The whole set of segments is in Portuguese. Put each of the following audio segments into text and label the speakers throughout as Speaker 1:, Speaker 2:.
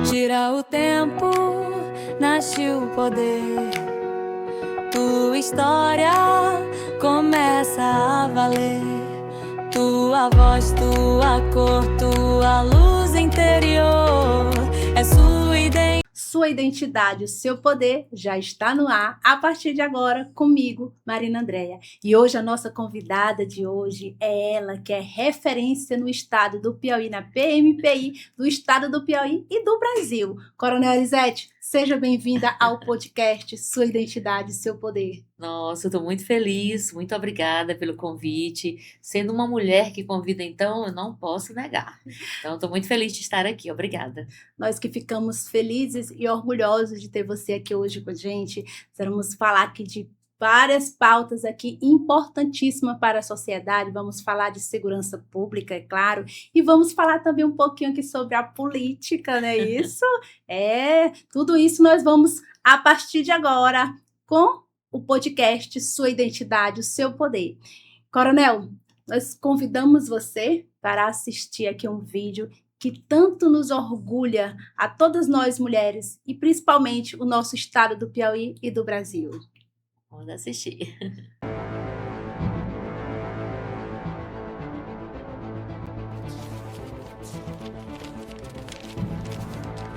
Speaker 1: Gira o tempo, nasce o poder. Tua história começa a valer. Tua voz, tua cor, tua luz interior. É
Speaker 2: Sua identidade, o seu poder já está no ar a partir de agora comigo, Marina Andréa. E hoje a nossa convidada de hoje é ela, que é referência no estado do Piauí, na PMPI do estado do Piauí e do Brasil. Coronel Elisete, seja bem-vinda ao podcast Sua Identidade, Seu Poder.
Speaker 3: Nossa, eu estou muito feliz, muito obrigada pelo convite. Sendo uma mulher que convida, então, eu não posso negar. Então, estou muito feliz de estar aqui, obrigada.
Speaker 2: Nós que ficamos felizes e orgulhosos de ter você aqui hoje com a gente. Vamos falar aqui de várias pautas aqui importantíssimas para a sociedade. Vamos falar de segurança pública, é claro, e vamos falar também um pouquinho aqui sobre a política, né? Isso tudo isso nós vamos a partir de agora com o podcast Sua Identidade, o Seu Poder. Coronel, nós convidamos você para assistir aqui um vídeo que tanto nos orgulha a todas nós mulheres e principalmente o nosso estado do Piauí e do Brasil.
Speaker 3: Vamos assistir.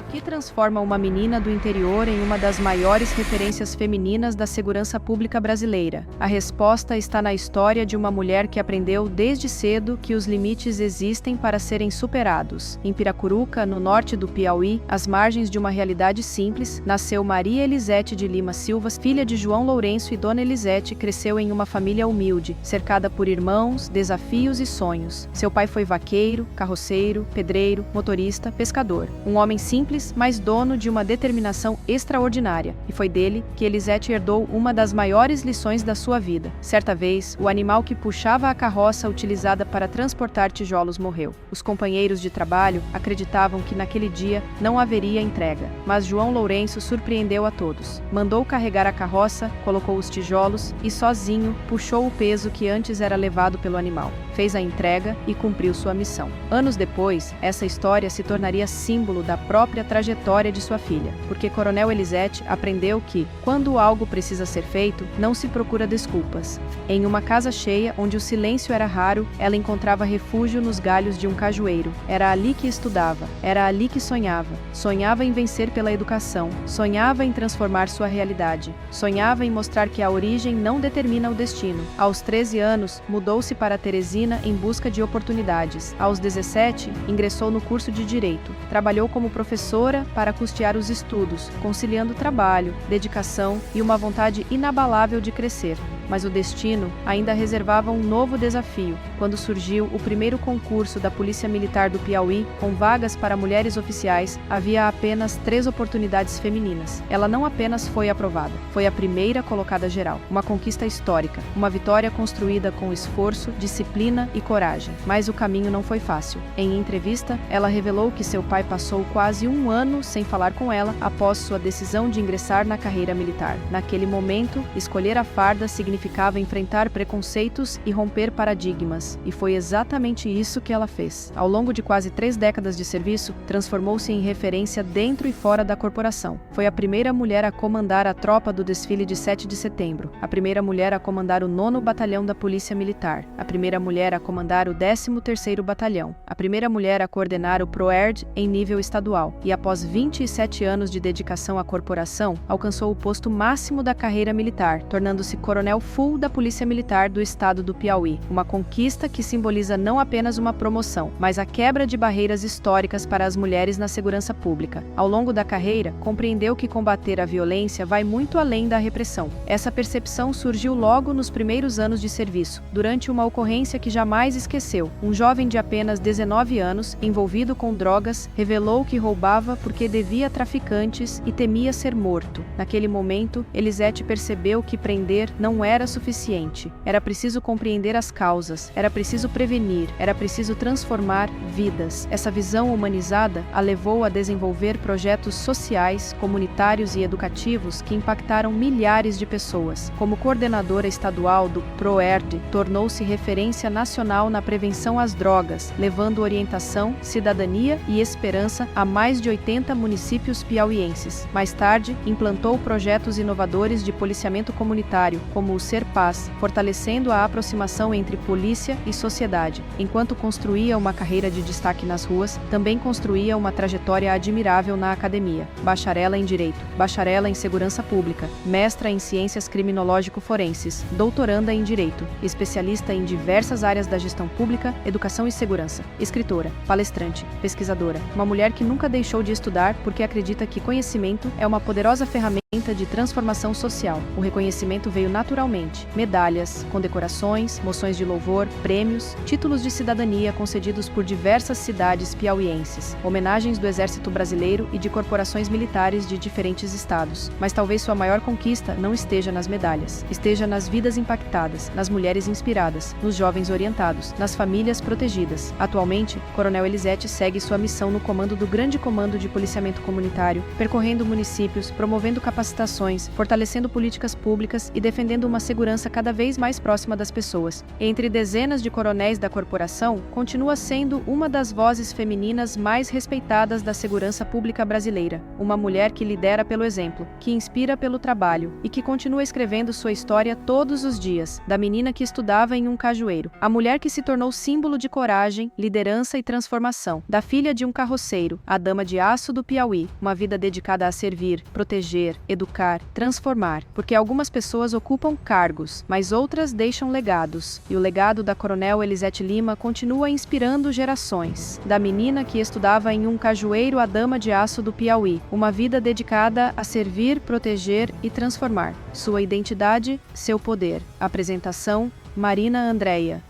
Speaker 4: O que transforma uma menina do interior em uma das maiores referências femininas da segurança pública brasileira? A resposta está na história de uma mulher que aprendeu desde cedo que os limites existem para serem superados. Em Piracuruca, no norte do Piauí, às margens de uma realidade simples, nasceu Maria Elisete de Lima Silva, filha de João Lourenço e Dona Elisete, cresceu em uma família humilde, cercada por irmãos, desafios e sonhos. Seu pai foi vaqueiro, carroceiro, pedreiro, motorista, pescador. Um homem simples, mas dono de uma determinação extraordinária, e foi dele que Elisete herdou uma das maiores lições da sua vida. Certa vez, o animal que puxava a carroça utilizada para transportar tijolos morreu. Os companheiros de trabalho acreditavam que naquele dia não haveria entrega, mas João Lourenço surpreendeu a todos. Mandou carregar a carroça, colocou os tijolos e, sozinho, puxou o peso que antes era levado pelo animal. Fez a entrega e cumpriu sua missão. Anos depois, essa história se tornaria símbolo da própria trajetória de sua filha, porque Coronel Elisete aprendeu que, quando algo precisa ser feito, não se procura desculpas. Em uma casa cheia, onde o silêncio era raro, ela encontrava refúgio nos galhos de um cajueiro. Era ali que estudava, era ali que sonhava. Sonhava em vencer pela educação, sonhava em transformar sua realidade, sonhava em mostrar que a origem não determina o destino. Aos 13 anos, mudou-se para Teresina em busca de oportunidades. Aos 17, ingressou no curso de Direito. Trabalhou como professora para custear os estudos, conciliando trabalho, dedicação e uma vontade inabalável de crescer. Mas o destino ainda reservava um novo desafio, quando surgiu o primeiro concurso da Polícia Militar do Piauí, com vagas para mulheres oficiais, havia apenas 3 oportunidades femininas. Ela não apenas foi aprovada, foi a primeira colocada geral. Uma conquista histórica, uma vitória construída com esforço, disciplina e coragem. Mas o caminho não foi fácil. Em entrevista, ela revelou que seu pai passou quase um ano sem falar com ela após sua decisão de ingressar na carreira militar. Naquele momento, escolher a farda significava enfrentar preconceitos e romper paradigmas, e foi exatamente isso que ela fez. Ao longo de quase 3 décadas de serviço, transformou-se em referência dentro e fora da corporação. Foi a primeira mulher a comandar a tropa do desfile de 7 de setembro, a primeira mulher a comandar o 9º Batalhão da Polícia Militar, a primeira mulher a comandar o 13º Batalhão, a primeira mulher a coordenar o PROERD em nível estadual, e após 27 anos de dedicação à corporação, alcançou o posto máximo da carreira militar, tornando-se coronel full da Polícia Militar do estado do Piauí. Uma conquista que simboliza não apenas uma promoção, mas a quebra de barreiras históricas para as mulheres na segurança pública. Ao longo da carreira, compreendeu que combater a violência vai muito além da repressão. Essa percepção surgiu logo nos primeiros anos de serviço, durante uma ocorrência que jamais esqueceu. Um jovem de apenas 19 anos, envolvido com drogas, revelou que roubava porque devia a traficantes e temia ser morto. Naquele momento, Elisete percebeu que prender não era era suficiente. Era preciso compreender as causas, era preciso prevenir, era preciso transformar vidas. Essa visão humanizada a levou a desenvolver projetos sociais, comunitários e educativos que impactaram milhares de pessoas. Como coordenadora estadual do ProERD, tornou-se referência nacional na prevenção às drogas, levando orientação, cidadania e esperança a mais de 80 municípios piauienses. Mais tarde, implantou projetos inovadores de policiamento comunitário, como o Ser Paz, fortalecendo a aproximação entre polícia e sociedade. Enquanto construía uma carreira de destaque nas ruas, também construía uma trajetória admirável na academia. Bacharela em Direito, bacharela em Segurança Pública, mestra em Ciências Criminológico-Forenses, doutoranda em Direito, especialista em diversas áreas da gestão pública, educação e segurança, escritora, palestrante, pesquisadora, uma mulher que nunca deixou de estudar porque acredita que conhecimento é uma poderosa ferramenta de transformação social. O reconhecimento veio naturalmente. Medalhas, condecorações, moções de louvor, prêmios, títulos de cidadania concedidos por diversas cidades piauienses, homenagens do Exército Brasileiro e de corporações militares de diferentes estados. Mas talvez sua maior conquista não esteja nas medalhas. Esteja nas vidas impactadas, nas mulheres inspiradas, nos jovens orientados, nas famílias protegidas. Atualmente, Coronel Elisete segue sua missão no comando do Grande Comando de Policiamento Comunitário, percorrendo municípios, promovendo capacitações, fortalecendo políticas públicas e defendendo uma segurança cada vez mais próxima das pessoas. Entre dezenas de coronéis da corporação, continua sendo uma das vozes femininas mais respeitadas da segurança pública brasileira. Uma mulher que lidera pelo exemplo, que inspira pelo trabalho e que continua escrevendo sua história todos os dias, da menina que estudava em um cajueiro, a mulher que se tornou símbolo de coragem, liderança e transformação, da filha de um carroceiro, a dama de aço do Piauí, uma vida dedicada a servir, proteger, educar, transformar, porque algumas pessoas ocupam cargos, mas outras deixam legados, e o legado da Coronel Elisete Lima continua inspirando gerações. Da menina que estudava em um cajueiro à dama de aço do Piauí, uma vida dedicada a servir, proteger e transformar. Sua identidade, seu poder. Apresentação, Marina Andréia.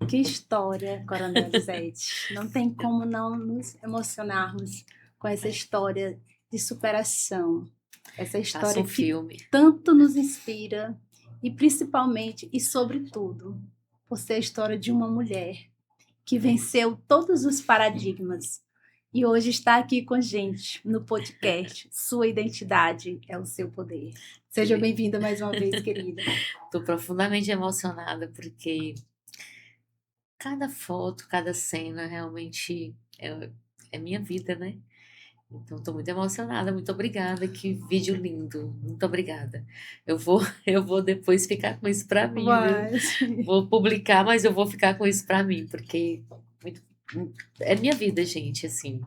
Speaker 2: Que história, Coronel Elisete. Não tem como não nos emocionarmos com essa história de superação. Essa história que
Speaker 3: filme.
Speaker 2: tanto nos inspira e principalmente e sobretudo por ser a história de uma mulher que venceu todos os paradigmas e hoje está aqui com a gente no podcast Sua Identidade é o Seu Poder. Seja bem-vinda mais uma vez, querida.
Speaker 3: Estou profundamente emocionada porque cada foto, cada cena realmente é minha vida, né? Então, estou muito emocionada, muito obrigada, que vídeo lindo, muito obrigada. Eu vou depois ficar com isso para mim, viu? Vou publicar, mas eu vou ficar com isso para mim, porque é minha vida, gente, assim.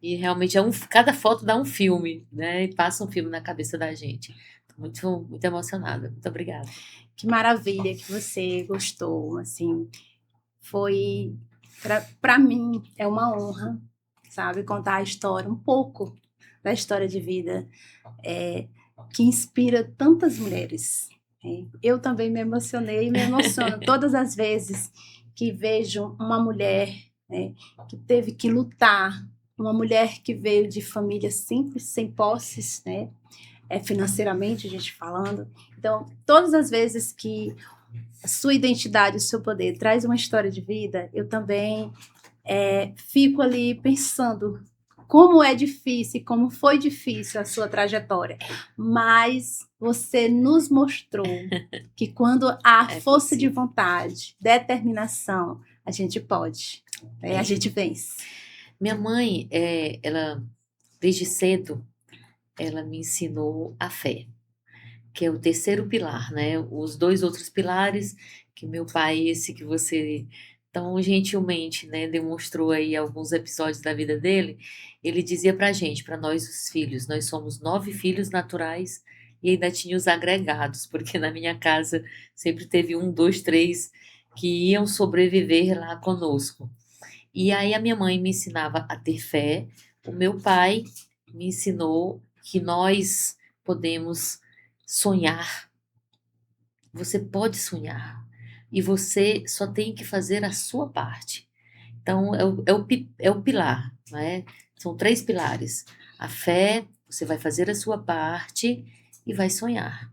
Speaker 3: E realmente cada foto dá um filme, né? E passa um filme na cabeça da gente. Tô muito, muito emocionada, muito obrigada.
Speaker 2: Que maravilha que você gostou, assim. Foi, para mim, é uma honra, sabe, contar a história, um pouco da história de vida que inspira tantas mulheres. Eu também me emocionei e me emociono todas as vezes que vejo uma mulher que teve que lutar, uma mulher que veio de família simples, sem posses, né, financeiramente, a gente falando. Então, todas as vezes que a sua identidade, o seu poder traz uma história de vida, eu também fico ali pensando como é difícil, como foi difícil a sua trajetória, mas você nos mostrou que quando há força de vontade, determinação, a gente pode, a gente vence.
Speaker 3: Minha mãe, ela desde cedo, ela me ensinou a fé, que é o terceiro pilar, né? Os dois outros pilares, que meu pai, esse que você tão gentilmente, né, demonstrou aí alguns episódios da vida dele, ele dizia pra gente, pra nós os filhos, nós somos 9 filhos naturais e ainda tinha os agregados, porque na minha casa sempre teve 1, 2, 3 que iam sobreviver lá conosco. E aí a minha mãe me ensinava a ter fé, o meu pai me ensinou que nós podemos sonhar. Você pode sonhar. E você só tem que fazer a sua parte. Então, é o pilar, né? São 3 pilares. A fé, você vai fazer a sua parte e vai sonhar.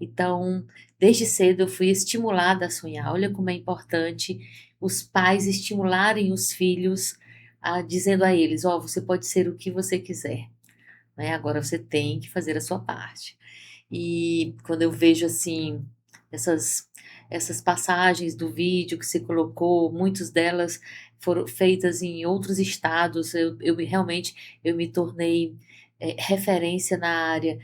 Speaker 3: Então, desde cedo eu fui estimulada a sonhar. Olha como é importante os pais estimularem os filhos, dizendo a eles: ó, você pode ser o que você quiser, né? Agora você tem que fazer a sua parte. E quando eu vejo assim essas essas passagens do vídeo que você colocou, muitas delas foram feitas em outros estados, realmente eu me tornei referência na área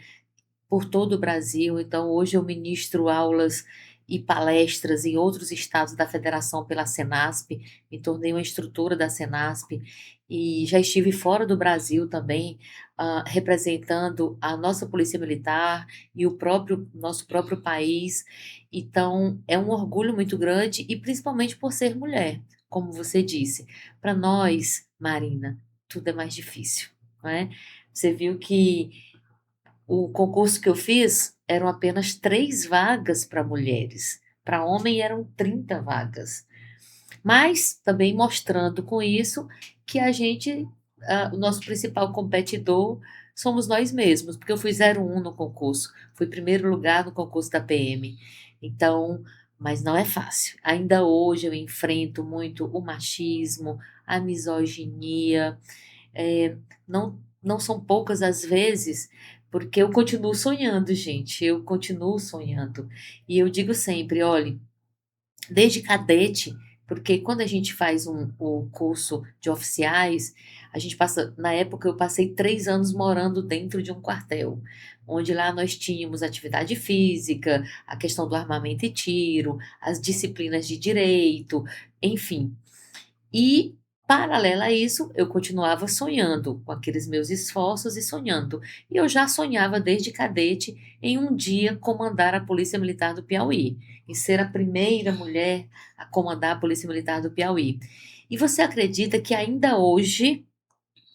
Speaker 3: por todo o Brasil. Então, hoje eu ministro aulas e palestras em outros estados da federação pela Senasp, me tornei uma instrutora da Senasp e já estive fora do Brasil também, representando a nossa Polícia Militar e o nosso próprio país. Então, é um orgulho muito grande e principalmente por ser mulher, como você disse. Para nós, Marina, tudo é mais difícil, não é? Você viu que o concurso que eu fiz eram apenas 3 vagas para mulheres. Para homem eram 30 vagas. Mas também mostrando com isso que o nosso principal competidor somos nós mesmos, porque eu fui 01 no concurso, fui primeiro lugar no concurso da PM. Então, mas não é fácil. Ainda hoje eu enfrento muito o machismo, a misoginia, não são poucas as vezes, porque eu continuo sonhando, gente, eu continuo sonhando. E eu digo sempre, olhe, desde cadete, porque quando a gente faz o curso de oficiais, a gente passa, na época eu passei 3 anos morando dentro de um quartel, onde lá nós tínhamos atividade física, a questão do armamento e tiro, as disciplinas de direito, enfim. E, paralela a isso, eu continuava sonhando com aqueles meus esforços e sonhando. E eu já sonhava desde cadete em um dia comandar a Polícia Militar do Piauí, em ser a primeira mulher a comandar a Polícia Militar do Piauí. E você acredita que ainda hoje,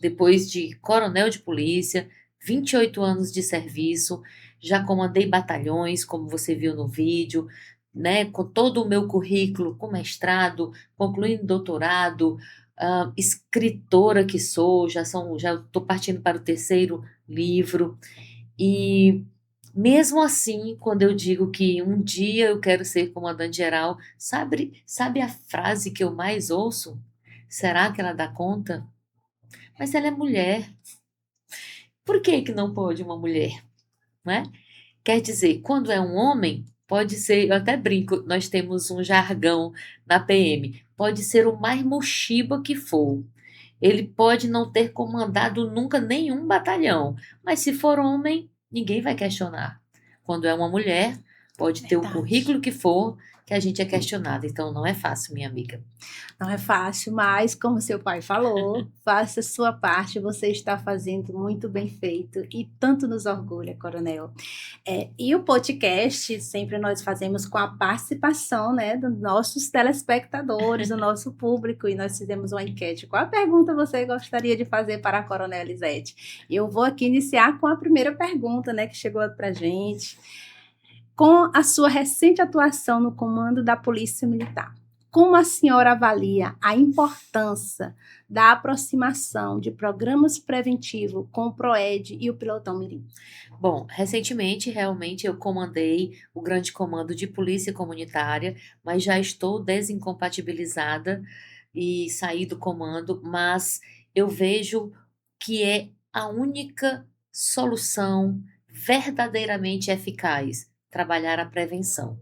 Speaker 3: depois de coronel de polícia, 28 anos de serviço, já comandei batalhões, como você viu no vídeo, né, com todo o meu currículo, com mestrado, concluindo doutorado, escritora que sou, já estou partindo para o 3º livro, e mesmo assim, quando eu digo que um dia eu quero ser comandante-geral, sabe a frase que eu mais ouço? Será que ela dá conta? Mas ela é mulher. Por que que não pode uma mulher, né? Quer dizer, quando é um homem, pode ser, eu até brinco, nós temos um jargão na PM, pode ser o mais mochiba que for. Ele pode não ter comandado nunca nenhum batalhão, mas se for homem, ninguém vai questionar. Quando é uma mulher, pode ter o
Speaker 2: Verdade.
Speaker 3: currículo que for, que a gente é questionado. Então, não é fácil, minha amiga.
Speaker 2: Não é fácil, mas como seu pai falou, faça a sua parte, você está fazendo muito bem feito e tanto nos orgulha, Coronel. E o podcast sempre nós fazemos com a participação, né, dos nossos telespectadores, do nosso público, e nós fizemos uma enquete. Qual a pergunta você gostaria de fazer para a Coronel Elisete? Eu vou aqui iniciar com a primeira pergunta, né, que chegou para a gente. Com a sua recente atuação no comando da Polícia Militar, como a senhora avalia a importância da aproximação de programas preventivos com o PROED e o Pilotão Mirim?
Speaker 3: Bom, recentemente, realmente, eu comandei o Grande Comando de Polícia Comunitária, mas já estou desincompatibilizada e saí do comando, mas eu vejo que é a única solução verdadeiramente eficaz, trabalhar a prevenção.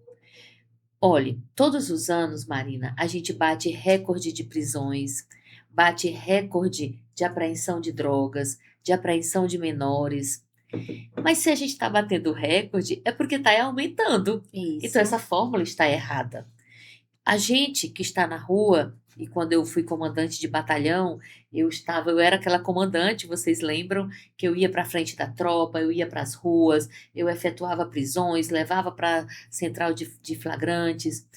Speaker 3: Olhe, todos os anos, Marina, a gente bate recorde de prisões, bate recorde de apreensão de drogas, de apreensão de menores. Mas se a gente está batendo recorde, é porque está aumentando.
Speaker 2: Isso.
Speaker 3: Então, essa fórmula está errada. A gente que está na rua, e quando eu fui comandante de batalhão, eu era aquela comandante, vocês lembram, que eu ia para frente da tropa, eu ia para as ruas, eu efetuava prisões, levava para a central de flagrantes.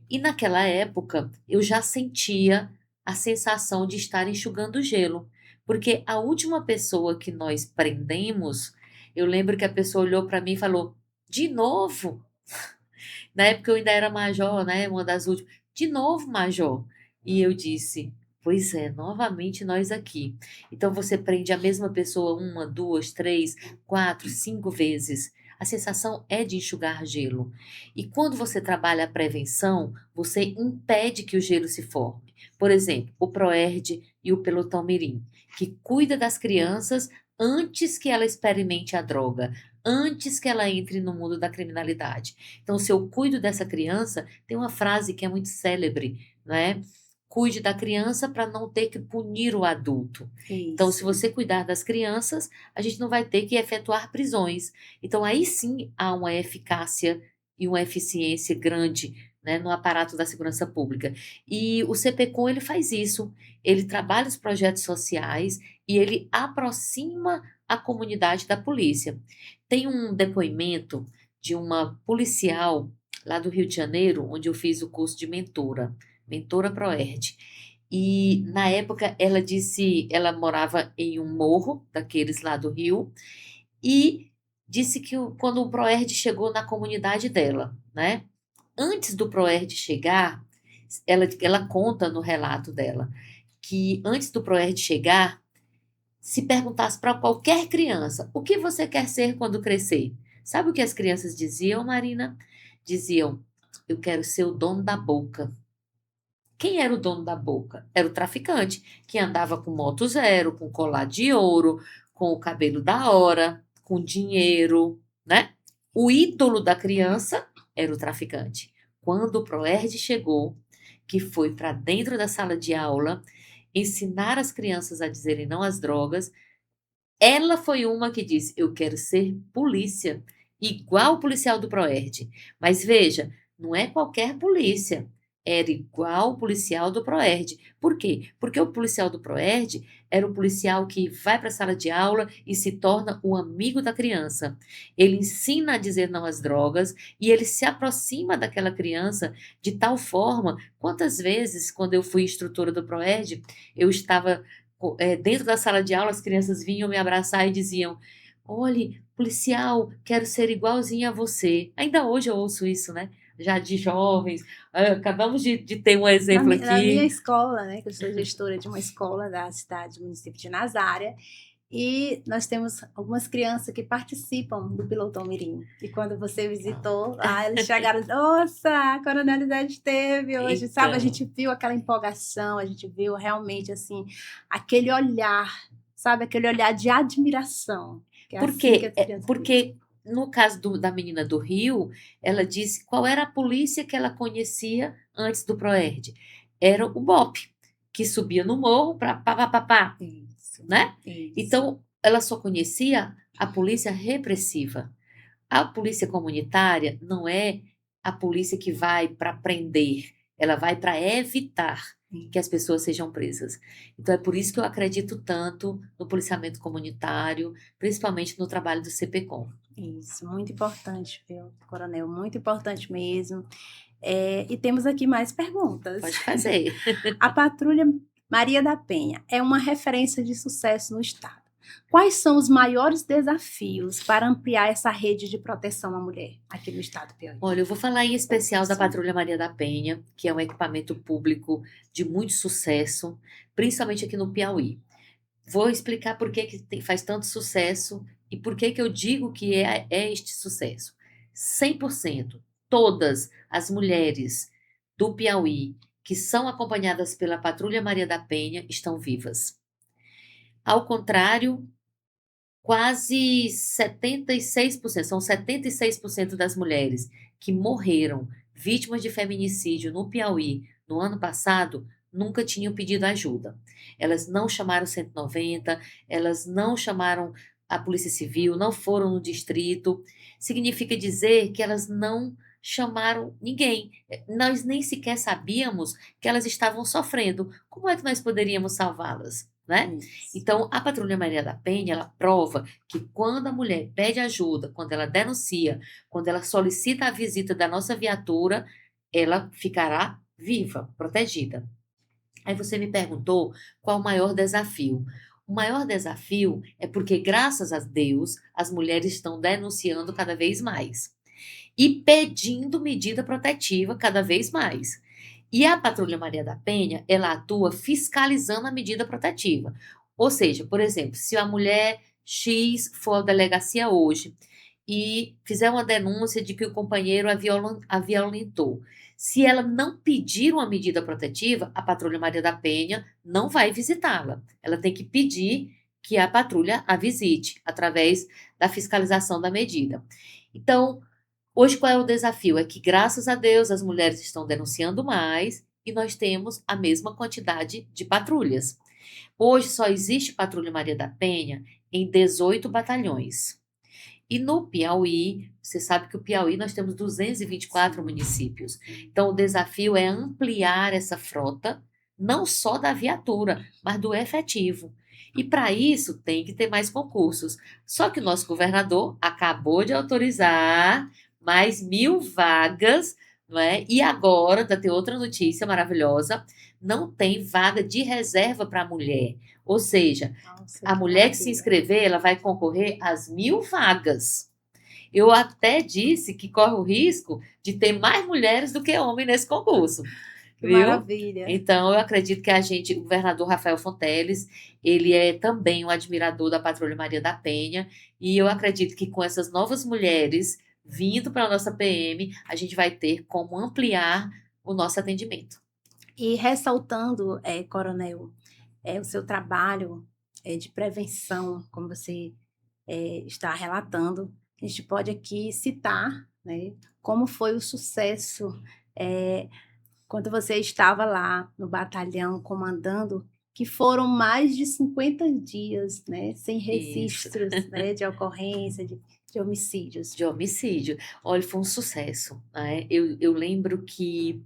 Speaker 3: E naquela época, eu já sentia a sensação de estar enxugando gelo, porque a última pessoa que nós prendemos, eu lembro que a pessoa olhou para mim e falou: de novo? Na época eu ainda era major, né? Uma das últimas. De novo, major. E eu disse: pois é, novamente nós aqui. Então você prende a mesma pessoa 1, 2, 3, 4, 5 vezes. a sensação é de enxugar gelo. E quando você trabalha a prevenção, você impede que o gelo se forme. Por exemplo, o Proerd e o Pelotão Mirim, que cuida das crianças antes que ela experimente a droga, antes que ela entre no mundo da criminalidade. Então, se eu cuido dessa criança, tem uma frase que é muito célebre, né? Cuide da criança para não ter que punir o adulto. Então, se
Speaker 2: Isso.
Speaker 3: você cuidar das crianças, a gente não vai ter que efetuar prisões. Então, aí sim há uma eficácia e uma eficiência grande, né, no aparato da segurança pública. E o CPCOM, ele faz isso. Ele trabalha os projetos sociais e ele aproxima a comunidade da polícia. Tem um depoimento de uma policial lá do Rio de Janeiro, onde eu fiz o curso de mentora Proerd. E na época ela disse, ela morava em um morro daqueles lá do Rio, e disse que quando o Proerd chegou na comunidade dela, né? Antes do Proerd chegar, ela conta no relato dela que antes do Proerd chegar, se perguntasse para qualquer criança, o que você quer ser quando crescer? Sabe o que as crianças diziam, Marina? Diziam, eu quero ser o dono da boca. Quem era o dono da boca? Era o traficante, que andava com moto zero, com colar de ouro, com o cabelo da hora, com dinheiro, né? O ídolo da criança era o traficante. Quando o Proerd chegou, que foi para dentro da sala de aula, ensinar as crianças a dizerem não às drogas, ela foi uma que disse, eu quero ser polícia, igual o policial do Proerd. Mas veja, não é qualquer polícia, era igual o policial do Proerd. Por quê? Porque o policial do Proerd era o policial que vai para a sala de aula e se torna o amigo da criança. Ele ensina a dizer não às drogas e ele se aproxima daquela criança de tal forma, quantas vezes, quando eu fui instrutora do Proerd, eu estava dentro da sala de aula, as crianças vinham me abraçar e diziam, olhe, policial, quero ser igualzinha a você. Ainda hoje eu ouço isso, né? Já de jovens. Acabamos de ter um exemplo
Speaker 2: Na minha
Speaker 3: aqui.
Speaker 2: escola, né, que eu sou gestora de uma escola da cidade, do município de Nazária, e nós temos algumas crianças que participam do Pelotão Mirim. E quando você visitou lá, eles chegaram, nossa, a coronelidade teve hoje, sabe? A
Speaker 3: Então,
Speaker 2: gente viu aquela empolgação, a gente viu realmente, assim, aquele olhar, sabe? Aquele olhar de admiração. Que é
Speaker 3: por
Speaker 2: assim
Speaker 3: quê?
Speaker 2: que as crianças
Speaker 3: Porque no caso da menina do Rio, ela disse qual era a polícia que ela conhecia antes do Proerd. Era o BOP, que subia no morro para pá, pá, pá, pá,
Speaker 2: Isso,
Speaker 3: né?
Speaker 2: isso.
Speaker 3: Então, ela só conhecia a polícia repressiva. A polícia comunitária não é a polícia que vai para prender, ela vai para evitar que as pessoas sejam presas. Então, é por isso que eu acredito tanto no policiamento comunitário, principalmente no trabalho do CPCOM.
Speaker 2: Isso, muito importante, viu, coronel? Muito importante mesmo. E temos aqui mais perguntas.
Speaker 3: Pode fazer.
Speaker 2: A Patrulha Maria da Penha é uma referência de sucesso no Estado. Quais são os maiores desafios para ampliar essa rede de proteção à mulher aqui no Estado do Piauí?
Speaker 3: Olha, eu vou falar em especial da
Speaker 2: Sim.
Speaker 3: Patrulha Maria da Penha, que é um equipamento público de muito sucesso, principalmente aqui no Piauí. Vou explicar por que faz tanto sucesso e por que eu digo que é este sucesso. 100%, todas as mulheres do Piauí que são acompanhadas pela Patrulha Maria da Penha estão vivas. Ao contrário, quase 76%, são 76% das mulheres que morreram vítimas de feminicídio no Piauí no ano passado nunca tinham pedido ajuda. Elas não chamaram 190, elas não chamaram a Polícia Civil, não foram no distrito. Significa dizer que elas não chamaram ninguém. Nós nem sequer sabíamos que elas estavam sofrendo. Como é que nós poderíamos salvá-las, né?
Speaker 2: Isso.
Speaker 3: Então, a Patrulha Maria da Penha, ela prova que quando a mulher pede ajuda, quando ela denuncia, quando ela solicita a visita da nossa viatura, ela ficará viva, protegida. Aí você me perguntou qual o maior desafio. O maior desafio é porque, graças a Deus, as mulheres estão denunciando cada vez mais e pedindo medida protetiva cada vez mais. E a Patrulha Maria da Penha, ela atua fiscalizando a medida protetiva. Ou seja, por exemplo, se a mulher X for à delegacia hoje e fizer uma denúncia de que o companheiro a violentou. Se ela não pedir uma medida protetiva, a Patrulha Maria da Penha não vai visitá-la. Ela tem que pedir que a patrulha a visite, através da fiscalização da medida. Então, hoje qual é o desafio? É que, graças a Deus, as mulheres estão denunciando mais e nós temos a mesma quantidade de patrulhas. Hoje só existe Patrulha Maria da Penha em 18 batalhões. E no Piauí, você sabe que o Piauí nós temos 224 municípios. Então, o desafio é ampliar essa frota, não só da viatura, mas do efetivo. E para isso tem que ter mais concursos. Só que o nosso governador acabou de autorizar mais 1.000 vagas, não é? E agora, ainda tem outra notícia maravilhosa, não tem vaga de reserva para a mulher. Ou seja,
Speaker 2: Nossa,
Speaker 3: a mulher que se
Speaker 2: maravilha.
Speaker 3: inscrever, ela vai concorrer às 1.000 vagas. Eu até disse que corre o risco de ter mais mulheres do que homens nesse concurso,
Speaker 2: Que
Speaker 3: viu?
Speaker 2: maravilha.
Speaker 3: Então, eu acredito que o governador Rafael Fonteles, ele é também um admirador da Patrulha Maria da Penha, e eu acredito que com essas novas mulheres vindo para a nossa PM, a gente vai ter como ampliar o nosso atendimento.
Speaker 2: E ressaltando, Coronel, o seu trabalho de prevenção, como você está relatando, a gente pode aqui citar, né, como foi o sucesso quando você estava lá no batalhão comandando, que foram mais de 50 dias, né, sem registros, né, de ocorrência, de homicídios.
Speaker 3: De homicídio. Olha, foi um sucesso, né? Eu lembro que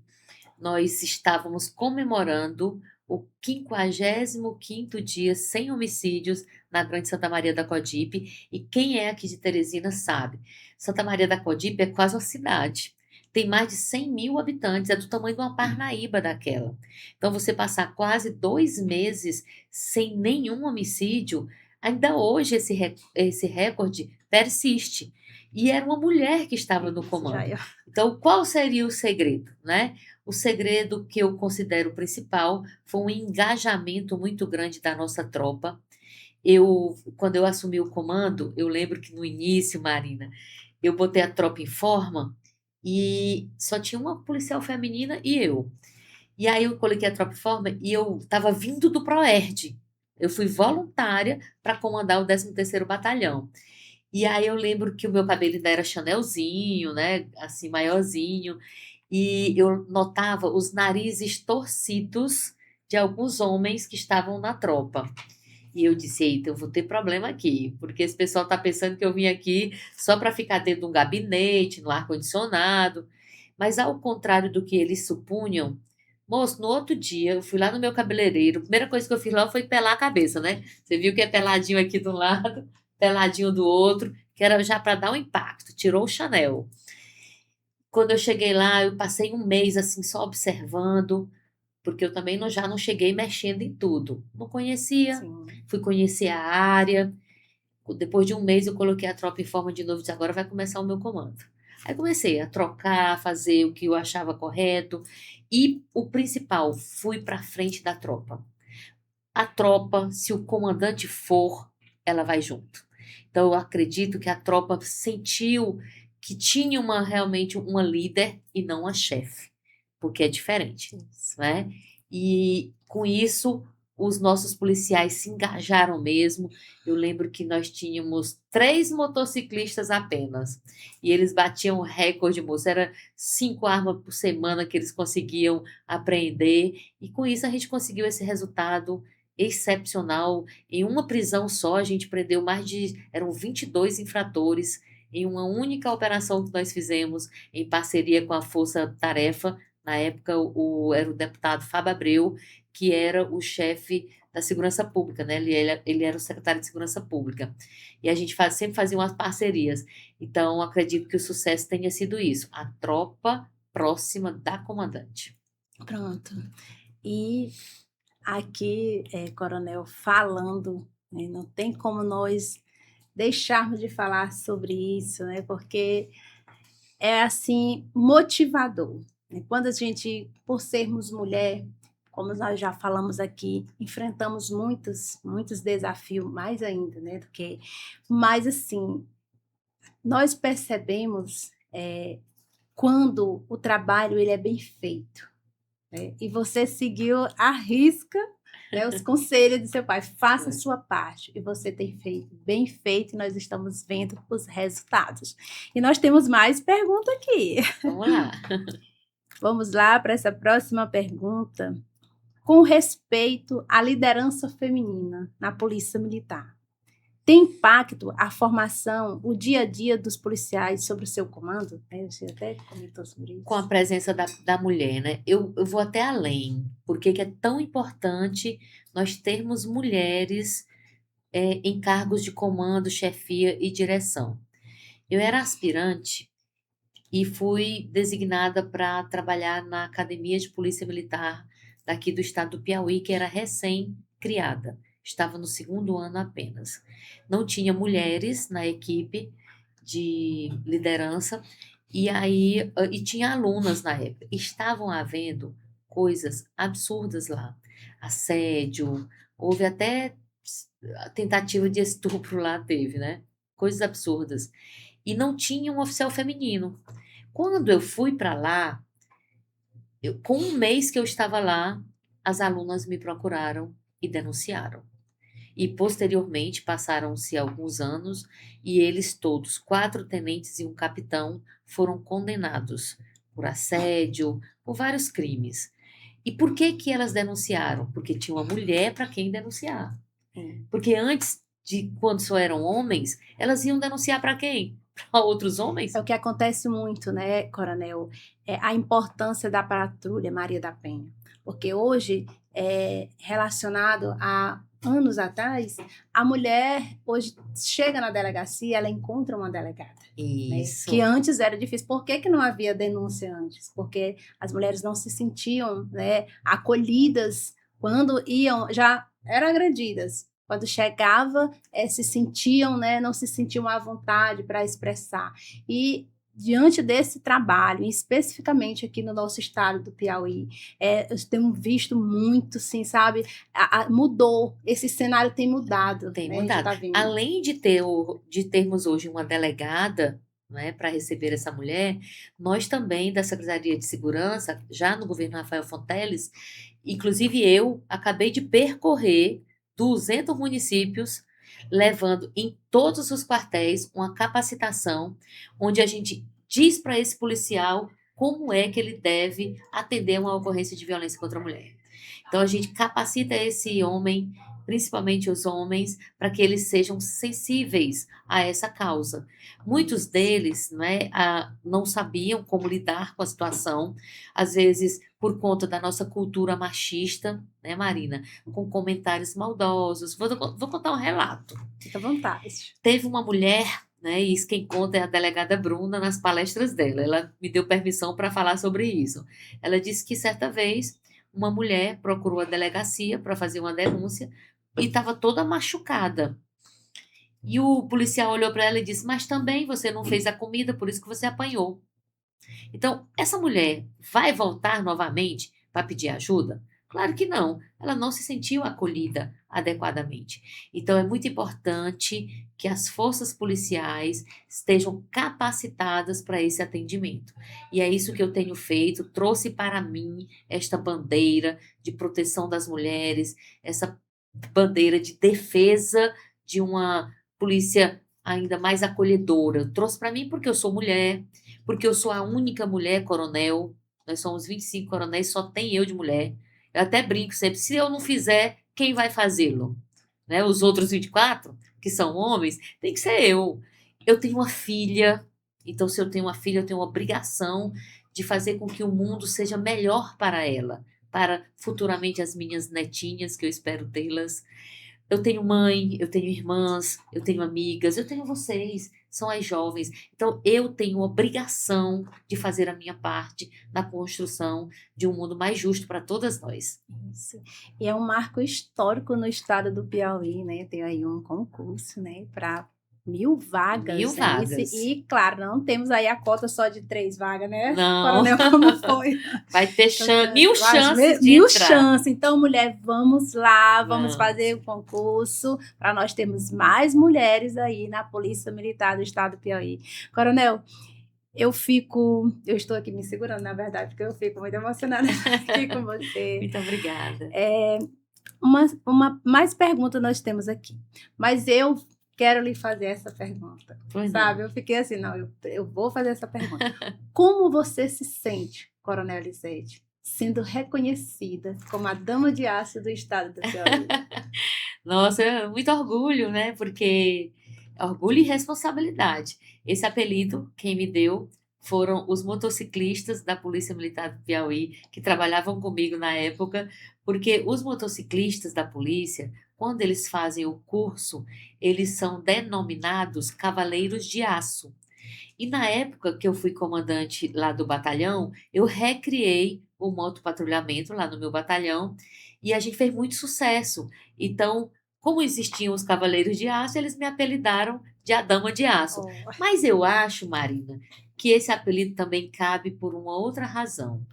Speaker 3: nós estávamos comemorando o 55º dia sem homicídios na Grande Santa Maria da Codipe, e quem é aqui de Teresina sabe, Santa Maria da Codipe é quase uma cidade. Tem mais de 100.000 habitantes, é do tamanho de uma Parnaíba daquela. Então, você passar quase 2 meses sem nenhum homicídio, ainda hoje esse recorde persiste. E era uma mulher que estava no
Speaker 2: Isso
Speaker 3: comando.
Speaker 2: já é
Speaker 3: Então, qual seria o segredo, né? O segredo que eu considero principal foi um engajamento muito grande da nossa tropa. Quando eu assumi o comando, eu lembro que no início, Marina, eu botei a tropa em forma e só tinha uma policial feminina e eu. E aí eu coloquei a tropa em forma e eu estava vindo do Proerd. Eu fui voluntária para comandar o 13º Batalhão. E aí eu lembro que o meu cabelo ainda era chanelzinho, né? Assim, maiorzinho. E eu notava os narizes torcidos de alguns homens que estavam na tropa. E eu disse, eita, eu vou ter problema aqui, porque esse pessoal está pensando que eu vim aqui só para ficar dentro de um gabinete, no ar-condicionado. Mas ao contrário do que eles supunham, moço, no outro dia eu fui lá no meu cabeleireiro, a primeira coisa que eu fiz lá foi pelar a cabeça, né? Você viu que é peladinho aqui de um lado, peladinho do outro, que era já para dar um impacto, tirou o Chanel. Quando eu cheguei lá, eu passei um mês assim só observando, porque eu também já não cheguei mexendo em tudo. Não conhecia,
Speaker 2: assim.
Speaker 3: fui conhecer a área. Depois de um mês eu coloquei a tropa em forma de novo e disse, agora vai começar o meu comando. Aí comecei a trocar, fazer o que eu achava correto e o principal, fui para frente da tropa. A tropa, se o comandante for, ela vai junto. Então eu acredito que a tropa sentiu que tinha realmente uma líder e não uma chefe, porque é diferente, né? E com isso os nossos policiais se engajaram mesmo. Eu lembro que nós tínhamos 3 motociclistas apenas e eles batiam o recorde, moço. Era 5 armas por semana que eles conseguiam apreender e com isso a gente conseguiu esse resultado excepcional. Em uma prisão só, a gente prendeu eram 22 infratores em uma única operação que nós fizemos em parceria com a Força Tarefa. Na época, era o deputado Fábio Abreu, que era o chefe da Segurança Pública, né? Ele era o secretário de Segurança Pública. E a gente sempre fazia umas parcerias. Então, acredito que o sucesso tenha sido isso, a tropa próxima da comandante.
Speaker 2: Pronto. E aqui, Coronel, falando, né, não tem como nós deixarmos de falar sobre isso, né, porque é assim motivador, né? Quando a gente, por sermos mulher, como nós já falamos aqui, enfrentamos muitos desafios, mais ainda, né, mas assim, Nós percebemos quando o trabalho ele é bem feito, né? E você seguiu à risca, né, os conselhos do seu pai. Faça a sua parte. E você tem feito bem feito e nós estamos vendo os resultados. E nós temos mais perguntas aqui.
Speaker 3: Vamos lá.
Speaker 2: Vamos lá para essa próxima pergunta. Com respeito à liderança feminina na Polícia Militar, tem impacto a formação, o dia a dia dos policiais sobre o seu comando? Você até comentou sobre isso.
Speaker 3: Com a presença da mulher, né? Eu vou até além. Por que que é tão importante nós termos mulheres em cargos de comando, chefia e direção? Eu era aspirante e fui designada para trabalhar na Academia de Polícia Militar daqui do estado do Piauí, que era recém-criada. Estava no 2º ano apenas. Não tinha mulheres na equipe de liderança e tinha alunas na época. Estavam havendo coisas absurdas lá. Assédio, houve até tentativa de estupro lá, teve, né? Coisas absurdas. E não tinha um oficial feminino. Quando eu fui para lá, com um mês que eu estava lá, as alunas me procuraram e denunciaram. E posteriormente passaram-se alguns anos e eles todos, 4 tenentes e um capitão, foram condenados por assédio, por vários crimes. E por que que elas denunciaram? Porque tinha uma mulher para quem denunciar. Porque antes de quando só eram homens, elas iam denunciar para quem? Para outros homens?
Speaker 2: É o que acontece muito, né, Coronel? É a importância da patrulha Maria da Penha. Porque hoje, relacionado a anos atrás, a mulher hoje chega na delegacia, ela encontra uma delegada. Né?
Speaker 3: Isso.
Speaker 2: Que antes era difícil. Por que que não havia denúncia antes? Porque as mulheres não se sentiam, né, acolhidas quando iam, já eram agredidas. Quando chegava, se sentiam, né, não se sentiam à vontade para expressar. E diante desse trabalho, especificamente aqui no nosso estado do Piauí, temos visto muito, sim, sabe? Mudou, esse cenário tem mudado.
Speaker 3: Tem
Speaker 2: né?
Speaker 3: mudado.
Speaker 2: Tá vendo.
Speaker 3: Além de termos hoje uma delegada, né, para receber essa mulher, nós também da Secretaria de Segurança, já no governo Rafael Fonteles, inclusive eu acabei de percorrer 200 municípios, levando em todos os quartéis uma capacitação, onde a gente diz para esse policial como é que ele deve atender uma ocorrência de violência contra a mulher. Então, a gente capacita esse homem, principalmente os homens, para que eles sejam sensíveis a essa causa. Muitos deles, né, não sabiam como lidar com a situação, às vezes por conta da nossa cultura machista, né, Marina? Com comentários maldosos. Vou contar um relato.
Speaker 2: Fica à vontade.
Speaker 3: Teve uma mulher, né, e isso quem conta é a delegada Bruna nas palestras dela. Ela me deu permissão para falar sobre isso. Ela disse que certa vez uma mulher procurou a delegacia para fazer uma denúncia e estava toda machucada. E o policial olhou para ela e disse: mas também você não fez a comida, por isso que você apanhou. Então, essa mulher vai voltar novamente para pedir ajuda? Claro que não. Ela não se sentiu acolhida adequadamente. Então, é muito importante que as forças policiais estejam capacitadas para esse atendimento. E é isso que eu tenho feito. Trouxe para mim esta bandeira de proteção das mulheres, essa bandeira de defesa de uma polícia ainda mais acolhedora. Eu trouxe para mim porque eu sou mulher, porque eu sou a única mulher coronel. Nós somos 25 coronéis, só tem eu de mulher. Eu até brinco sempre, se eu não fizer, quem vai fazê-lo? Né? Os outros 24, que são homens, tem que ser eu. Eu tenho uma filha, então se eu tenho uma filha, eu tenho uma obrigação de fazer com que o mundo seja melhor para ela, para futuramente as minhas netinhas, que eu espero tê-las. Eu tenho mãe, eu tenho irmãs, eu tenho amigas, eu tenho vocês, são as jovens. Então, eu tenho obrigação de fazer a minha parte na construção de um mundo mais justo para todas nós.
Speaker 2: Isso. E é um marco histórico no estado do Piauí, né? Tem aí um concurso, né? Para 1.000 vagas.
Speaker 3: 1.000
Speaker 2: é isso?
Speaker 3: vagas.
Speaker 2: E, claro, não temos aí a cota só de 3 vagas, né?
Speaker 3: Não.
Speaker 2: Coronel, como foi?
Speaker 3: Vai ter mil
Speaker 2: Vai
Speaker 3: chances de
Speaker 2: mil
Speaker 3: entrar.
Speaker 2: chances. Então, mulher, vamos lá, vamos
Speaker 3: Vamos.
Speaker 2: fazer o concurso para nós termos mais mulheres aí na Polícia Militar do Estado do Piauí. Coronel, eu estou aqui me segurando, na verdade, porque eu fico muito emocionada aqui com você.
Speaker 3: Muito obrigada.
Speaker 2: Mais pergunta nós temos aqui, mas eu quero lhe fazer essa pergunta,
Speaker 3: Pois
Speaker 2: sabe? Eu fiquei assim, não, eu vou fazer essa pergunta. Como você se sente, Coronel Elisete, sendo reconhecida como a Dama de Aço do Estado do Piauí?
Speaker 3: Nossa, muito orgulho, né? Porque orgulho e responsabilidade. Esse apelido, quem me deu, foram os motociclistas da Polícia Militar do Piauí, que trabalhavam comigo na época, porque os motociclistas da polícia, quando eles fazem o curso, eles são denominados Cavaleiros de Aço. E na época que eu fui comandante lá do batalhão, eu recriei o motopatrulhamento lá no meu batalhão e a gente fez muito sucesso. Então, como existiam os Cavaleiros de Aço, eles me apelidaram de a Dama de Aço.
Speaker 2: Oh,
Speaker 3: Mas eu acho, Marina, que esse apelido também cabe por uma outra razão.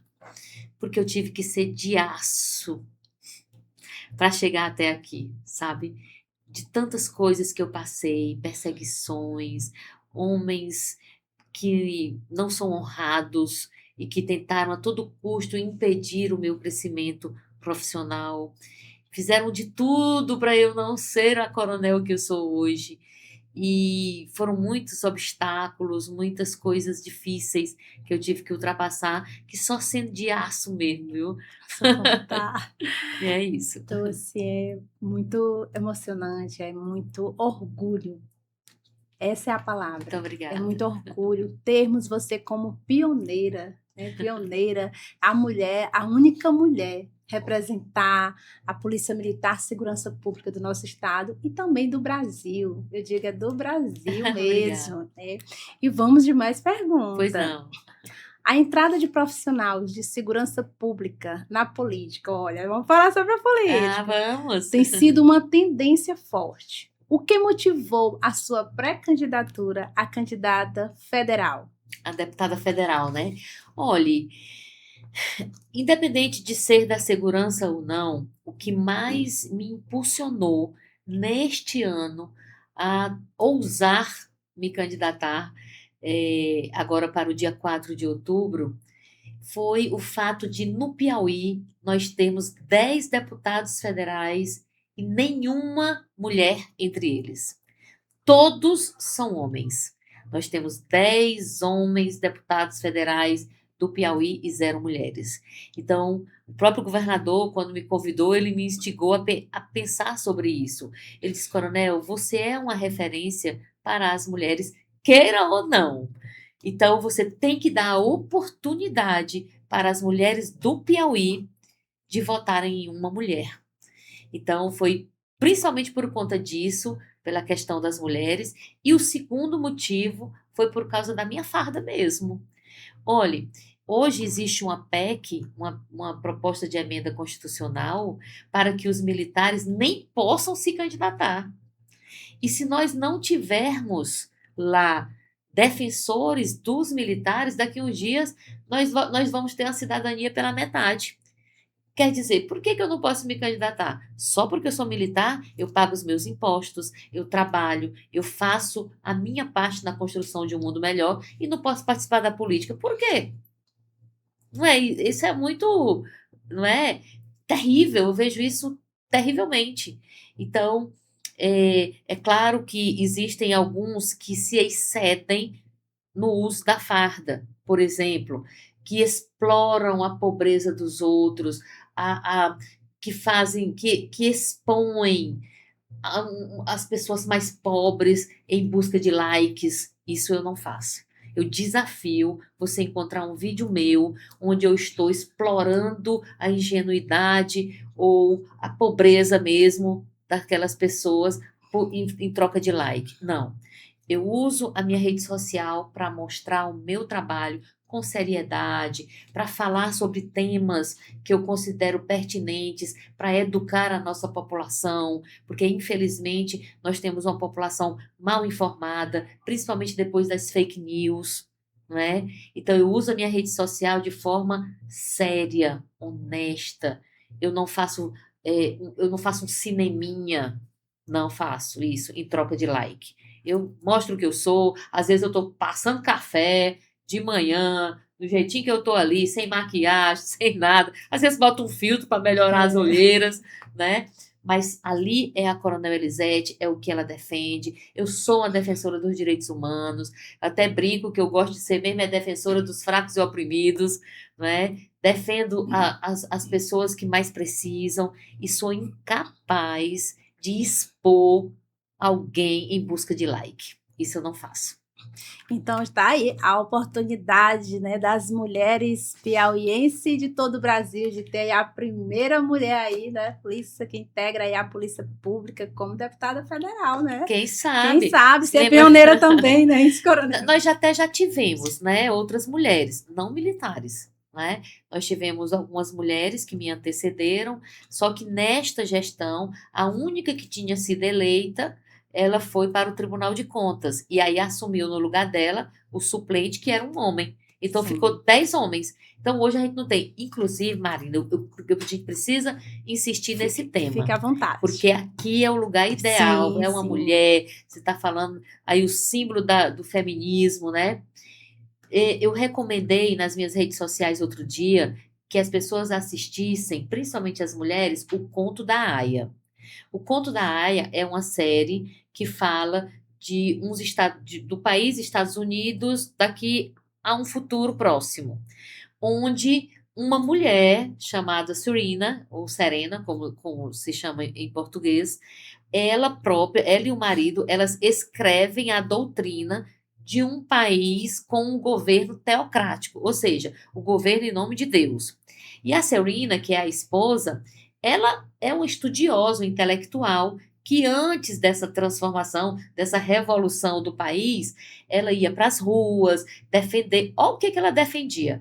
Speaker 3: Porque eu tive que ser de aço para chegar até aqui, sabe? De tantas coisas que eu passei, perseguições, homens que não são honrados e que tentaram a todo custo impedir o meu crescimento profissional. Fizeram de tudo para eu não ser a coronel que eu sou hoje. E foram muitos obstáculos, muitas coisas difíceis que eu tive que ultrapassar, que só sendo de aço mesmo, viu?
Speaker 2: tá.
Speaker 3: E é isso.
Speaker 2: Então, assim, é muito emocionante, é muito orgulho. Essa é a palavra.
Speaker 3: Muito obrigada.
Speaker 2: É muito orgulho termos você como pioneira, né? Pioneira, a mulher, a única mulher representar a Polícia Militar, Segurança Pública do nosso estado e também do Brasil. Eu digo, é do Brasil mesmo, né? E vamos de mais perguntas.
Speaker 3: Pois não.
Speaker 2: A entrada de profissionais de segurança pública na política, olha, vamos falar sobre a política.
Speaker 3: Vamos.
Speaker 2: Tem sido uma tendência forte. O que motivou a sua pré-candidatura a candidata federal?
Speaker 3: A deputada federal, né? Olhe, independente de ser da segurança ou não, o que mais me impulsionou neste ano a ousar me candidatar agora para o dia 4 de outubro foi o fato de, no Piauí, nós temos 10 deputados federais e nenhuma mulher entre eles. Todos são homens. Nós temos 10 homens deputados federais do Piauí e 0 mulheres. Então, o próprio governador, quando me convidou, ele me instigou a pensar sobre isso. Ele disse, Coronel, você é uma referência para as mulheres, queira ou não. Então, você tem que dar a oportunidade para as mulheres do Piauí de votarem em uma mulher. Então, foi principalmente por conta disso, pela questão das mulheres. E o segundo motivo foi por causa da minha farda mesmo. Olhe, hoje existe uma PEC, uma proposta de emenda constitucional, para que os militares nem possam se candidatar. E se nós não tivermos lá defensores dos militares, daqui a uns dias nós vamos ter a cidadania pela metade. Quer dizer, por que eu não posso me candidatar? Só porque eu sou militar, eu pago os meus impostos, eu trabalho, eu faço a minha parte na construção de um mundo melhor e não posso participar da política. Por quê? Não é? Isso é muito, não é? Terrível, eu vejo isso terrivelmente. Então, é claro que existem alguns que se excedem no uso da farda, por exemplo, que exploram a pobreza dos outros, que fazem, que expõem as pessoas mais pobres em busca de likes. Isso eu não faço. Eu desafio você encontrar um vídeo meu onde eu estou explorando a ingenuidade ou a pobreza mesmo daquelas pessoas em troca de like. Não. Eu uso a minha rede social para mostrar o meu trabalho com seriedade, para falar sobre temas que eu considero pertinentes, para educar a nossa população, porque infelizmente nós temos uma população mal informada, principalmente depois das fake news, não é? Então eu uso a minha rede social de forma séria, honesta. Eu não faço, eu não faço um cineminha, não faço isso em troca de like. Eu mostro o que eu sou, às vezes eu estou passando café de manhã, do jeitinho que eu tô ali, sem maquiagem, sem nada. Às vezes boto um filtro para melhorar as olheiras, né? Mas ali é a Coronel Elisete, é o que ela defende. Eu sou uma defensora dos direitos humanos. Até brinco que eu gosto de ser mesmo a defensora dos fracos e oprimidos, né? Defendo as pessoas que mais precisam e sou incapaz de expor alguém em busca de like. Isso eu não faço.
Speaker 2: Então está aí a oportunidade, né, das mulheres piauienses e de todo o Brasil de ter aí a primeira mulher aí, né, polícia que integra aí a polícia pública como deputada federal, né?
Speaker 3: Quem sabe?
Speaker 2: Quem sabe ser
Speaker 3: Lembra-
Speaker 2: pioneira também, né, esse coronel.
Speaker 3: Nós já tivemos, né, outras mulheres, não militares, né? Nós tivemos algumas mulheres que me antecederam, só que nesta gestão, a única que tinha sido eleita, ela foi para o Tribunal de Contas, e aí assumiu no lugar dela o suplente, que era um homem. Então
Speaker 2: Sim.
Speaker 3: ficou 10 homens. Então hoje a gente não tem. Inclusive, Marina, a gente precisa insistir nesse tema.
Speaker 2: Fique à vontade.
Speaker 3: Porque aqui é o lugar ideal,
Speaker 2: Sim,
Speaker 3: é uma
Speaker 2: sim.
Speaker 3: mulher, você está falando aí o símbolo do feminismo, né? Eu recomendei nas minhas redes sociais outro dia que as pessoas assistissem, principalmente as mulheres, o Conto da Aia. O Conto da Aia é uma série que fala de do país Estados Unidos daqui a um futuro próximo, onde uma mulher chamada Serena, ou Serena, como se chama em português, ela e o marido, elas escrevem a doutrina de um país com um governo teocrático, ou seja, o governo em nome de Deus. E a Serena, que é a esposa, ela é uma estudiosa, um intelectual, que antes dessa transformação, dessa revolução do país, ela ia para as ruas defender. Olha o que ela defendia.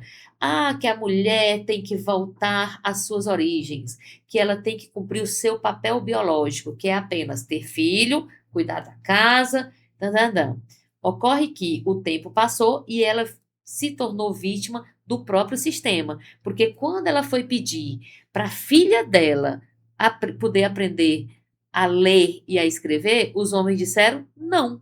Speaker 3: Que a mulher tem que voltar às suas origens, que ela tem que cumprir o seu papel biológico, que é apenas ter filho, cuidar da casa. Tadadã. Ocorre que o tempo passou e ela se tornou vítima do próprio sistema, porque quando ela foi pedir para a filha dela poder aprender a ler e a escrever, os homens disseram não.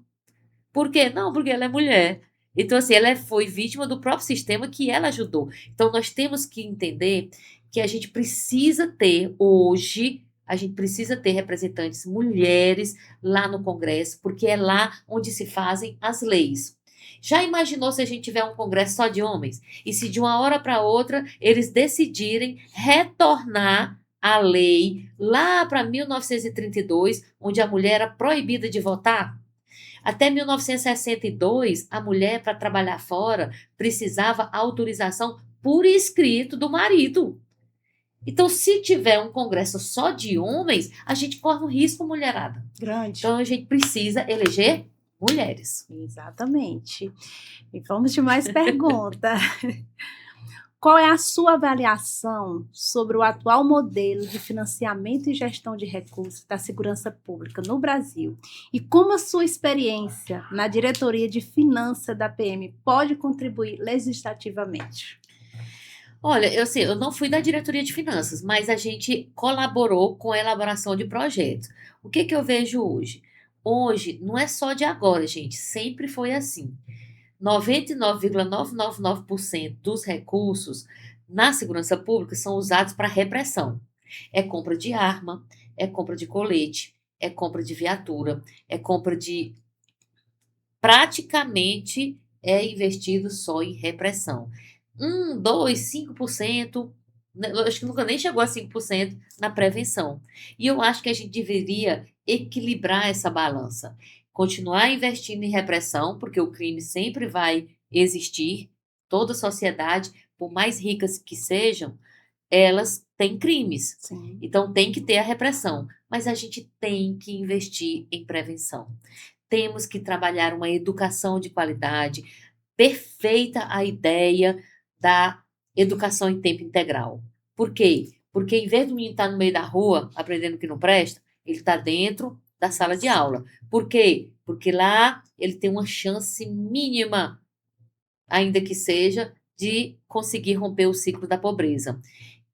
Speaker 3: Por quê? Não, porque ela é mulher. Então, assim, ela foi vítima do próprio sistema que ela ajudou. Então, nós temos que entender que a gente precisa ter hoje, a gente precisa ter representantes mulheres lá no Congresso, porque é lá onde se fazem as leis. Já imaginou se a gente tiver um Congresso só de homens? E se de uma hora para outra eles decidirem retornar a lei lá para 1932, onde a mulher era proibida de votar? Até 1962, a mulher, para trabalhar fora, precisava autorização por escrito do marido. Então, se tiver um congresso só de homens, a gente corre um risco, mulherada.
Speaker 2: Grande.
Speaker 3: Então, a gente precisa eleger mulheres.
Speaker 2: Exatamente. E vamos de mais pergunta. Qual é a sua avaliação sobre o atual modelo de financiamento e gestão de recursos da segurança pública no Brasil? E como a sua experiência na diretoria de finanças da PM pode contribuir legislativamente?
Speaker 3: Olha, eu não fui da diretoria de finanças, mas a gente colaborou com a elaboração de projetos. O que eu vejo hoje? Hoje, não é só de agora, gente, sempre foi assim. 99,999% dos recursos na segurança pública são usados para repressão. É compra de arma, é compra de colete, é compra de viatura, é compra de... Praticamente é investido só em repressão. 1, 2, 5%, eu acho que nunca nem chegou a 5% na prevenção. E eu acho que a gente deveria equilibrar essa balança. Continuar investindo em repressão, porque o crime sempre vai existir. Toda sociedade, por mais ricas que sejam, elas têm crimes.
Speaker 2: Sim.
Speaker 3: Então tem que ter a repressão. Mas a gente tem que investir em prevenção. Temos que trabalhar uma educação de qualidade, perfeita a ideia da educação em tempo integral. Por quê? Porque em vez do menino estar no meio da rua aprendendo o que não presta, ele está dentro da sala de aula. Por quê? Porque lá ele tem uma chance mínima, ainda que seja, de conseguir romper o ciclo da pobreza.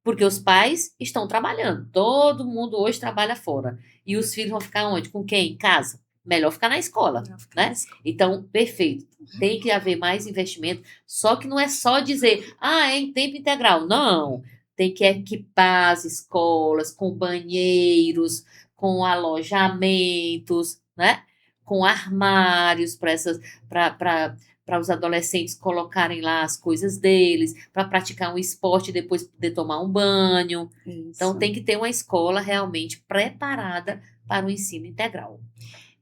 Speaker 3: Porque os pais estão trabalhando. Todo mundo hoje trabalha fora. E os filhos vão ficar onde? Com quem? Em casa. Melhor ficar na escola, né? Então, perfeito. Tem que haver mais investimento. Só que não é só dizer, é em tempo integral. Não. Tem que equipar as escolas com banheiros, com alojamentos, né? Com armários para os adolescentes colocarem lá as coisas deles, para praticar um esporte e depois poder tomar um banho.
Speaker 2: Isso.
Speaker 3: Então, tem que ter uma escola realmente preparada para o ensino integral.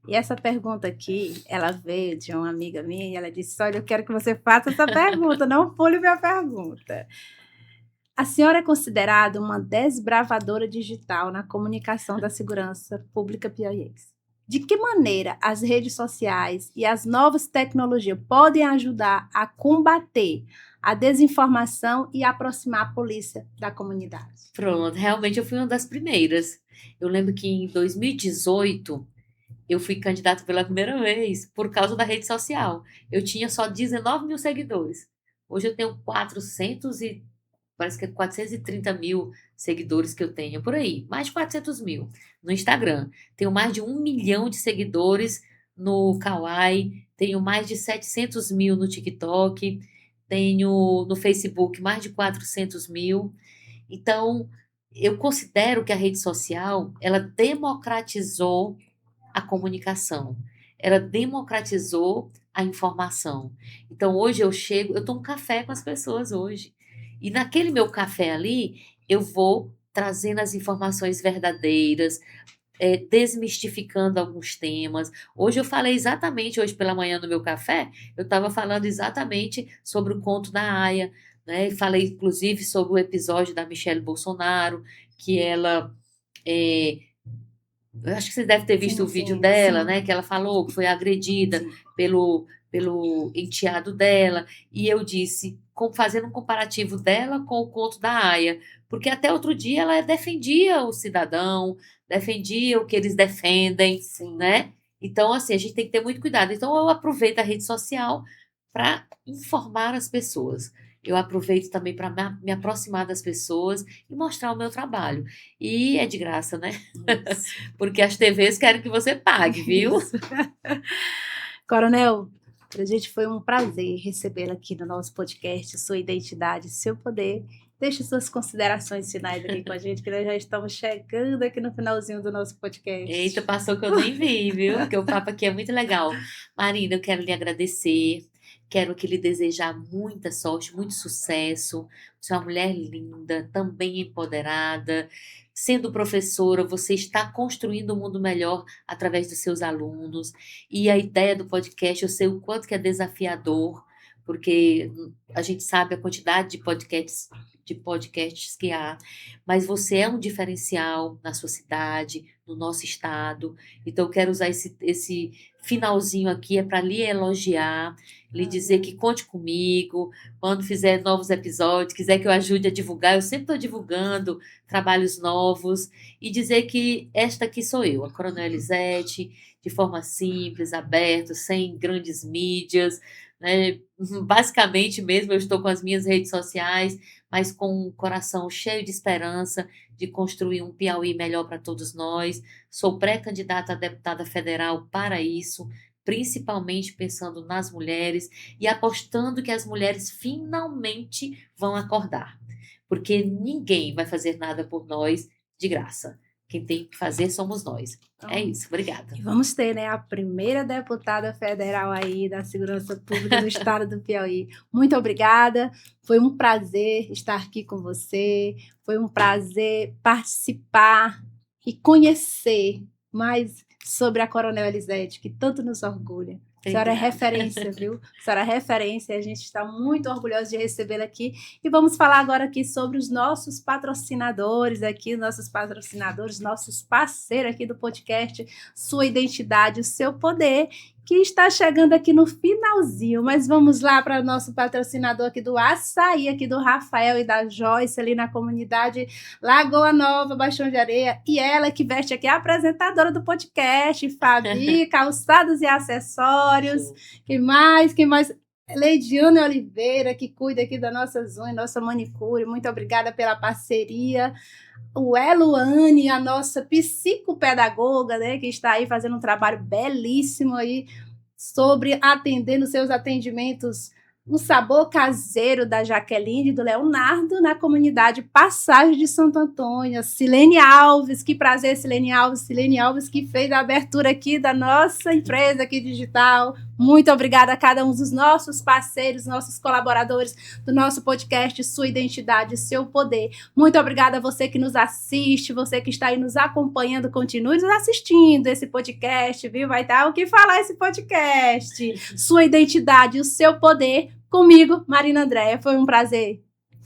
Speaker 2: E essa pergunta aqui, ela veio de uma amiga minha e ela disse, olha, eu quero que você faça essa pergunta, não pule minha pergunta. A senhora é considerada uma desbravadora digital na comunicação da segurança pública piauiense. De que maneira as redes sociais e as novas tecnologias podem ajudar a combater a desinformação e aproximar a polícia da comunidade?
Speaker 3: Pronto, realmente eu fui uma das primeiras. Eu lembro que em 2018 eu fui candidata pela primeira vez por causa da rede social. Eu tinha só 19 mil seguidores. Hoje eu tenho parece que é 430 mil seguidores que eu tenho por aí. Mais de 400 mil no Instagram. Tenho mais de 1 milhão de seguidores no Kawaii. Tenho mais de 700 mil no TikTok. Tenho no Facebook mais de 400 mil. Então, eu considero que a rede social, ela democratizou a comunicação. Ela democratizou a informação. Então, hoje eu tomo café com as pessoas hoje. E naquele meu café ali, eu vou trazendo as informações verdadeiras, desmistificando alguns temas. Hoje eu falei exatamente, hoje pela manhã no meu café, eu estava falando exatamente sobre o conto da Aya, né? Falei, inclusive, sobre o episódio da Michelle Bolsonaro, que ela... eu acho que você deve ter visto o vídeo dela, né? Que ela falou que foi agredida pelo enteado dela. E eu disse, fazendo um comparativo dela com o conto da Aya. Porque até outro dia ela defendia o cidadão, defendia o que eles defendem, né? Então, assim, a gente tem que ter muito cuidado. Então, eu aproveito a rede social para informar as pessoas. Eu aproveito também para me aproximar das pessoas e mostrar o meu trabalho. E é de graça, né? Porque as TVs querem que você pague, viu?
Speaker 2: Coronel, para a gente foi um prazer recebê-la aqui no nosso podcast, Sua Identidade, Seu Poder. Deixe suas considerações finais aqui com a gente, que nós já estamos chegando aqui no finalzinho do nosso podcast.
Speaker 3: Eita, passou que eu nem vi, viu? Porque o papo aqui é muito legal. Marina, eu quero lhe agradecer. Quero que lhe desejar muita sorte, muito sucesso. Você é uma mulher linda, também empoderada. Sendo professora, você está construindo um mundo melhor através dos seus alunos. E a ideia do podcast, eu sei o quanto que é desafiador, porque a gente sabe a quantidade de podcasts que há, mas você é um diferencial na sua cidade, no nosso estado. Então, eu quero usar esse finalzinho aqui para lhe elogiar, lhe dizer que conte comigo, quando fizer novos episódios, quiser que eu ajude a divulgar, eu sempre estou divulgando trabalhos novos, e dizer que esta aqui sou eu, a Coronel Elisete, de forma simples, aberta, sem grandes mídias, né? Basicamente mesmo eu estou com as minhas redes sociais, mas com um coração cheio de esperança de construir um Piauí melhor para todos nós. Sou pré-candidata a deputada federal para isso, principalmente pensando nas mulheres e apostando que as mulheres finalmente vão acordar, porque ninguém vai fazer nada por nós de graça. Quem tem que fazer somos nós. É isso, obrigada.
Speaker 2: E vamos ter, né, a primeira deputada federal aí da Segurança Pública do Estado do Piauí. Muito obrigada, foi um prazer estar aqui com você, foi um prazer participar e conhecer mais sobre a Coronel Elisete, que tanto nos orgulha. A senhora é referência, viu? A senhora é referência, a gente está muito orgulhosa de recebê-la aqui. E vamos falar agora aqui sobre os nossos patrocinadores aqui, nossos parceiros aqui do podcast, Sua Identidade, o Seu Poder. que está chegando aqui no finalzinho, mas vamos lá para o nosso patrocinador aqui do açaí, aqui do Rafael e da Joyce, ali na comunidade Lagoa Nova, Baixão de Areia, e ela que veste aqui a apresentadora do podcast, Fabi, calçados e acessórios, quem mais? Leidiane Oliveira, que cuida aqui das nossas unhas, nossa manicure, muito obrigada pela parceria. O Eluane, a nossa psicopedagoga, né, que está aí fazendo um trabalho belíssimo aí sobre atender nos seus atendimentos o sabor caseiro da Jaqueline e do Leonardo na comunidade Passagem de Santo Antônio. Silene Alves, que prazer, Silene Alves que fez a abertura aqui da nossa empresa aqui digital. Muito obrigada a cada um dos nossos parceiros, nossos colaboradores do nosso podcast Sua Identidade, Seu Poder. Muito obrigada a você que nos assiste, você que está aí nos acompanhando, continue nos assistindo esse podcast, viu? Vai dar o que falar esse podcast. Sua Identidade, o Seu Poder. Comigo, Marina Andréia. Foi um prazer.